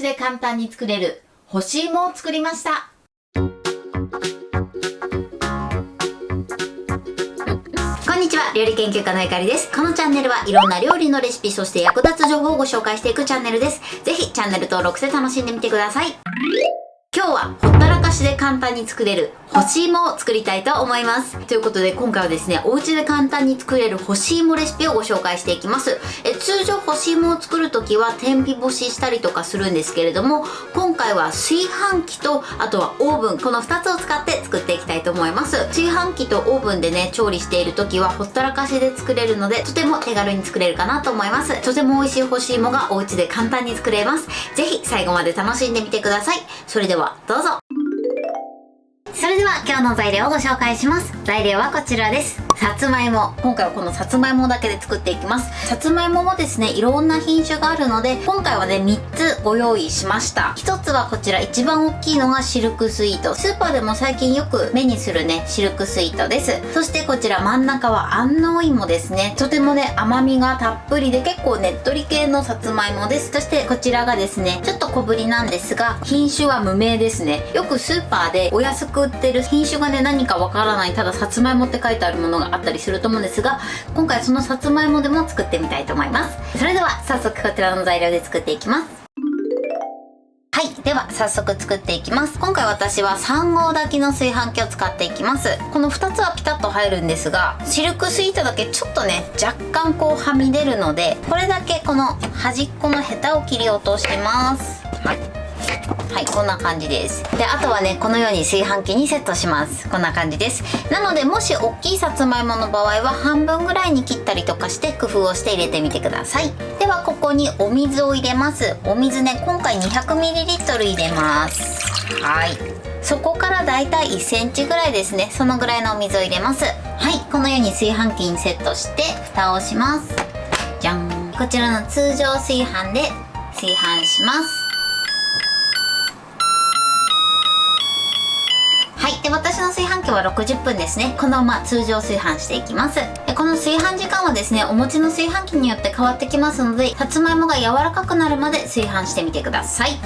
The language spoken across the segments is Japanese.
で簡単に作れる干し芋を作りました。こんにちは、料理研究家のゆかりです。このチャンネルはいろんな料理のレシピ、そして役立つ情報をご紹介していくチャンネルです。ぜひチャンネル登録して楽しんでみてください。今日はほったらかしで簡単に作れる干し芋を作りたいと思います。ということで今回はですね、お家で簡単に作れる干し芋レシピをご紹介していきます。通常干し芋を作るときは天日干ししたりとかするんですけれども、今回は炊飯器とあとはオーブン、この2つを使って作っていきたいと思います。炊飯器とオーブンでね、調理しているときはほったらかしで作れるので、とても手軽に作れるかなと思います。とても美味しい干し芋がお家で簡単に作れます。ぜひ最後まで楽しんでみてください。それではどうぞ。それでは今日の材料をご紹介します。材料はこちらです。さつまいも。今回はこのさつまいもだけで作っていきます。さつまいももですね、いろんな品種があるので、今回はね、3つご用意しました。1つはこちら、一番大きいのがシルクスイート。スーパーでも最近よく目にするね、シルクスイートです。そしてこちら真ん中は安納芋ですね。とてもね、甘みがたっぷりで結構ねっとり系のさつまいもです。そしてこちらがですね、ちょっと小ぶりなんですが、品種は無名ですね。よくスーパーでお安く売ってる品種がね、何かわからない、たださつまいもって書いてあるものがあったりすると思うんですが、今回そのさつまいもでも作ってみたいと思います。それでは早速こちらの材料で作っていきます。はい。では、早速作っていきます。今回私は3合炊きの炊飯器を使っていきます。この2つはピタッと入るんですが、シルクスイートだけちょっとね、若干こうはみ出るので、これだけこの端っこのヘタを切り落とします。はい、こんな感じです。で、あとはね、このように炊飯器にセットします。こんな感じです。なので、もし大きいさつまいもの場合は半分ぐらいに切ったりとかして工夫をして入れてみてください。では、ここにお水を入れます。お水ね、今回 200ml 入れます。はい。そこからだいたい1センチぐらいですね。そのぐらいのお水を入れます。はい、このように炊飯器にセットして蓋をします。じゃん。こちらの通常炊飯で炊飯します。はい。で、私の炊飯器は60分ですね。このまま通常炊飯していきます。で、この炊飯時間はですね、お持ちの炊飯器によって変わってきますので、さつまいもが柔らかくなるまで炊飯してみてください。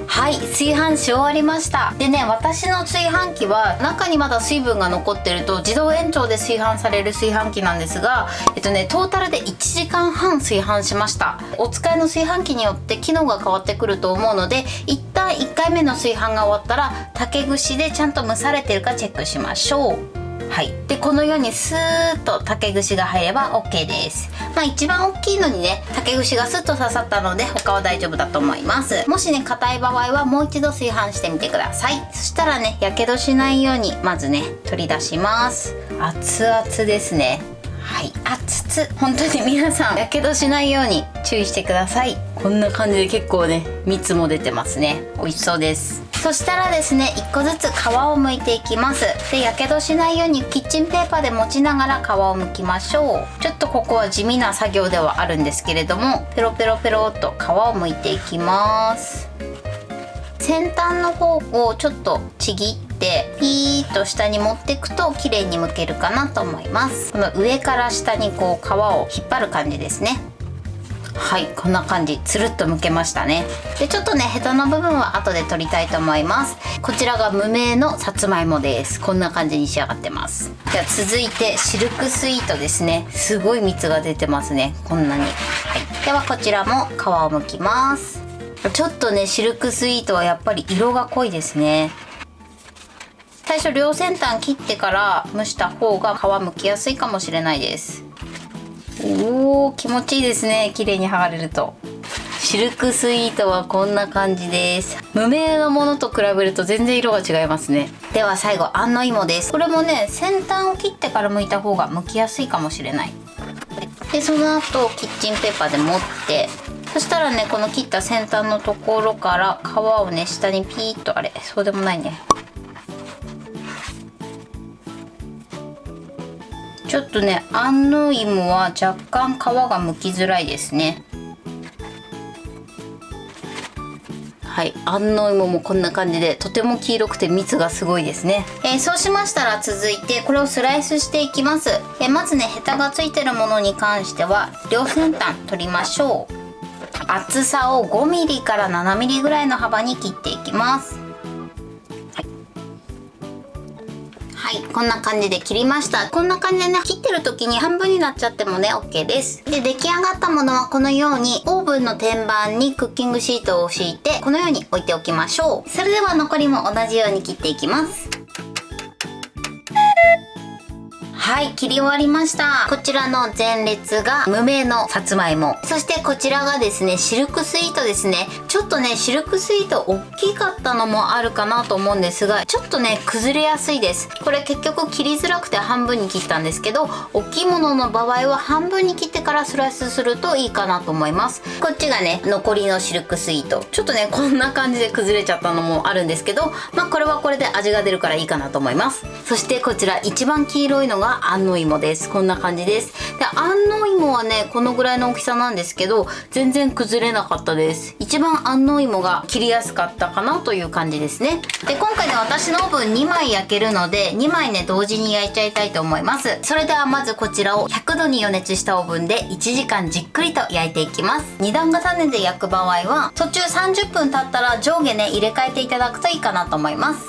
はい、炊飯し終わりました。でね、私の炊飯器は中にまだ水分が残ってると自動延長で炊飯される炊飯器なんですが、トータルで1時間半炊飯しました。お使いの炊飯器によって機能が変わってくると思うので、一旦1回目の炊飯が終わったら竹串でちゃんと蒸されてるかチェックしましょう。はい。で、このようにスーッと竹串が入れば OK です。まあ一番大きいのにね、竹串がスッと刺さったので他は大丈夫だと思います。もしね、硬い場合はもう一度炊飯してみてください。そしたらね、やけどしないようにまずね、取り出します。熱々ですね。はい、熱々。本当に皆さん、やけどしないように注意してください。こんな感じで結構ね、蜜も出てますね。美味しそうです。そしたらですね、1個ずつ皮を剥いていきます。で、やけどしないようにキッチンペーパーで持ちながら皮を剥きましょう。ちょっとここは地味な作業ではあるんですけれども、ペロペロペロっと皮を剥いていきます。先端の方をちょっとちぎってピーッと下に持っていくと綺麗に剥けるかなと思います。この上から下にこう皮を引っ張る感じですね。はい、こんな感じ、つるっと剥けましたね。で、ちょっとね、ヘタの部分は後で取りたいと思います。こちらが無名のさつまいもです。こんな感じに仕上がってます。では続いてシルクスイートですね。すごい蜜が出てますね、こんなに。はい。ではこちらも皮を剥きます。ちょっとね、シルクスイートはやっぱり色が濃いですね。最初両先端切ってから蒸した方が皮剥きやすいかもしれないです。おー、気持ちいいですね。綺麗に剥がれると。シルクスイートはこんな感じです。無名のものと比べると全然色が違いますね。では最後、安納芋です。これもね、先端を切ってから剥いた方が剥きやすいかもしれない。で、その後キッチンペーパーで持って、そしたらね、この切った先端のところから皮をね、下にピーッと、あれ、そうでもないね。ちょっとね、安納芋は若干皮が剥きづらいですね。はい、安納芋もこんな感じでとても黄色くて蜜がすごいですね。そうしましたら続いてこれをスライスしていきます。まずね、ヘタがついてるものに関しては両先端取りましょう。厚さを5ミリから7ミリぐらいの幅に切っていきます。はい、こんな感じで切りました。こんな感じでね、切ってる時に半分になっちゃってもね OK です。で、出来上がったものはこのようにオーブンの天板にクッキングシートを敷いてこのように置いておきましょう。それでは残りも同じように切っていきます。はい、切り終わりました。こちらの前列が無名のさつまいも。そしてこちらがですね、シルクスイートですね。ちょっとね、シルクスイート大きかったのもあるかなと思うんですが、ちょっとね、崩れやすいです。これ結局切りづらくて半分に切ったんですけど、大きいものの場合は半分に切ってからスライスするといいかなと思います。こっちがね、残りのシルクスイート。ちょっとね、こんな感じで崩れちゃったのもあるんですけど、まあこれはこれで味が出るからいいかなと思います。そしてこちら一番黄色いのが安納芋です。こんな感じです。で、安納芋はね、このぐらいの大きさなんですけど、全然崩れなかったです。一番安納芋が切りやすかったかなという感じですね。で、今回ね、私のオーブン2枚焼けるので、2枚ね、同時に焼いちゃいたいと思います。それではまずこちらを100度に予熱したオーブンで1時間じっくりと焼いていきます。2段重ねで焼く場合は、途中30分経ったら上下ね、入れ替えていただくといいかなと思います。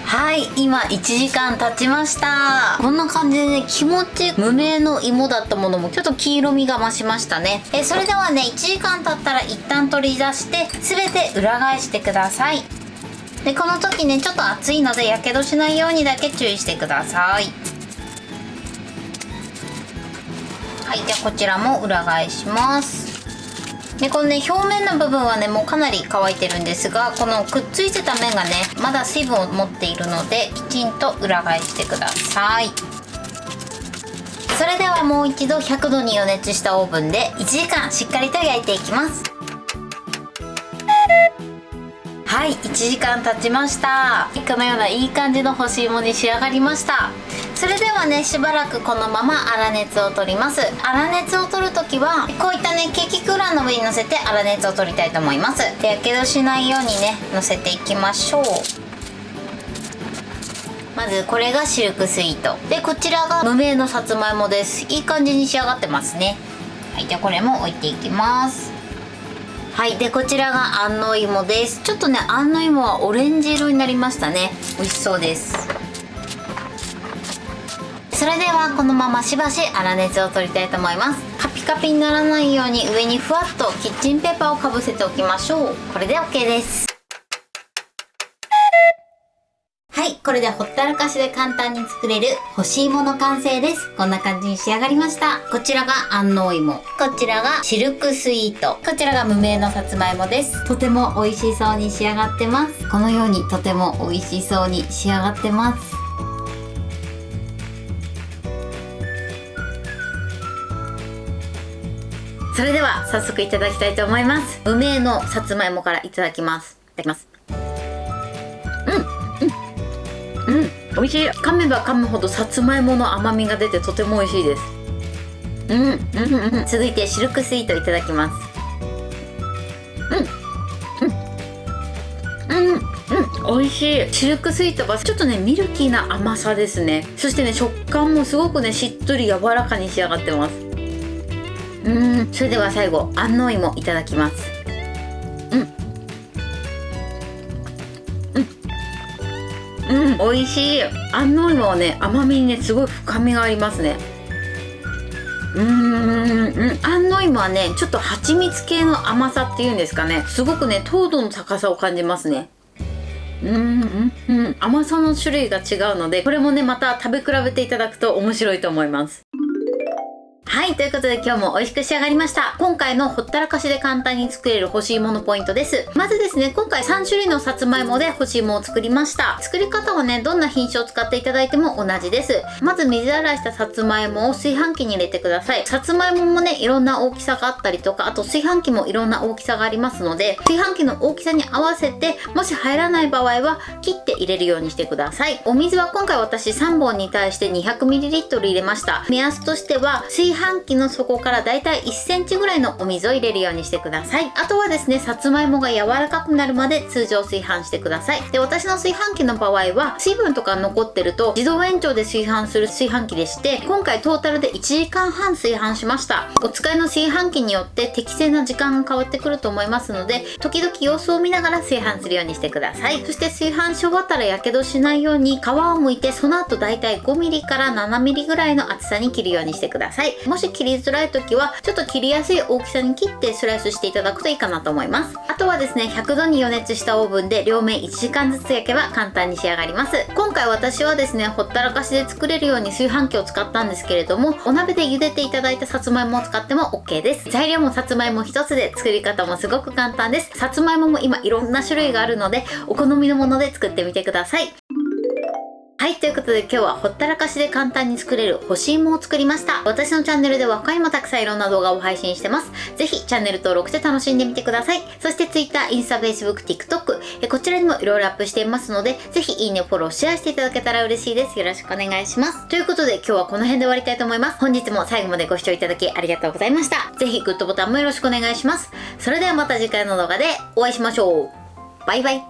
はい、今1時間経ちました。こんな感じでね、気持ち無名の芋だったものもちょっと黄色みが増しましたね。それではね、1時間経ったら一旦取り出して全て裏返してください。で、この時ね、ちょっと熱いのでやけどしないようにだけ注意してください。はい、じゃあこちらも裏返します。で、このね、表面の部分はね、もうかなり乾いてるんですが、このくっついてた面がね、まだ水分を持っているので、きちんと裏返してください。それではもう一度100度に予熱したオーブンで1時間しっかりと焼いていきます。はい、1時間経ちました。このようないい感じの干し芋に仕上がりました。それではね、しばらくこのまま粗熱を取ります。粗熱を取るときはこういったね、ケーキクーラーの上に乗せて粗熱を取りたいと思います。で、やけどしないようにね、乗せていきましょう。まずこれがシルクスイートで、こちらが無名のさつまいもです。いい感じに仕上がってますね。はい、じゃあこれも置いていきます。はい、でこちらが安納芋です。ちょっとね、安納芋はオレンジ色になりましたね。美味しそうです。それではこのまましばし粗熱を取りたいと思います。カピカピにならないように上にふわっとキッチンペーパーをかぶせておきましょう。これで OK です。はい、これでほったらかしで簡単に作れる干し芋の完成です。こんな感じに仕上がりました。こちらが安納芋、こちらがシルクスイート、こちらが無名のさつまいもです。とても美味しそうに仕上がってます。このようにとても美味しそうに仕上がってます。それでは早速いただきたいと思います。無名のさつまいもからいただきます。いただきます。美味しい。噛めば噛むほどさつまいもの甘みが出てとても美味しいです。続いてシルクスイートいただきます。美味しい。シルクスイートはちょっとね、ミルキーな甘さですね。そしてね、食感もすごくね、しっとり柔らかに仕上がってます。それでは最後、安納芋いただきます。美味しい。安納芋はね、甘みにね、すごい深みがありますね。安納芋はね、ちょっと蜂蜜系の甘さっていうんですかね、すごくね、糖度の高さを感じますね。甘さの種類が違うので、これもね、また食べ比べていただくと面白いと思います。はい、ということで今日も美味しく仕上がりました。今回のほったらかしで簡単に作れる干し芋のポイントです。まずですね、今回3種類のさつまいもで干し芋を作りました。作り方はね、どんな品種を使っていただいても同じです。まず水洗いしたさつまいもを炊飯器に入れてください。さつまいももね、いろんな大きさがあったりとか、あと炊飯器もいろんな大きさがありますので、炊飯器の大きさに合わせて、もし入らない場合は切って入れるようにしてください。お水は今回私3本に対して 200ml 入れました。目安としては炊飯器の底からだいたい1センチぐらいのお水を入れるようにしてください。あとはですね、さつまいもが柔らかくなるまで通常炊飯してください。で、私の炊飯器の場合は水分とか残ってると自動延長で炊飯する炊飯器でして、今回トータルで1時間半炊飯しました。お使いの炊飯器によって適正な時間が変わってくると思いますので、時々様子を見ながら炊飯するようにしてください。そして炊飯し終わったらやけどしないように皮を剥いて、その後だいたい 5mm から 7mm ぐらいの厚さに切るようにしてください。もし切りづらい時はちょっと切りやすい大きさに切ってスライスしていただくといいかなと思います。あとはですね、100度に予熱したオーブンで両面1時間ずつ焼けば簡単に仕上がります。今回私はですね、ほったらかしで作れるように炊飯器を使ったんですけれども、お鍋で茹でていただいたさつまいもを使っても OK です。材料もさつまいも一つで、作り方もすごく簡単です。さつまいもも今いろんな種類があるので、お好みのもので作ってみてください。はい、ということで今日はほったらかしで簡単に作れる干し芋を作りました。私のチャンネルでは他にもたくさんいろんな動画を配信してます。ぜひチャンネル登録して楽しんでみてください。そして Twitter、インスタ、Facebook、TikTok、こちらにもいろいろアップしていますので、ぜひいいね、フォロー、シェアしていただけたら嬉しいです。よろしくお願いします。ということで今日はこの辺で終わりたいと思います。本日も最後までご視聴いただきありがとうございました。ぜひグッドボタンもよろしくお願いします。それではまた次回の動画でお会いしましょう。バイバイ。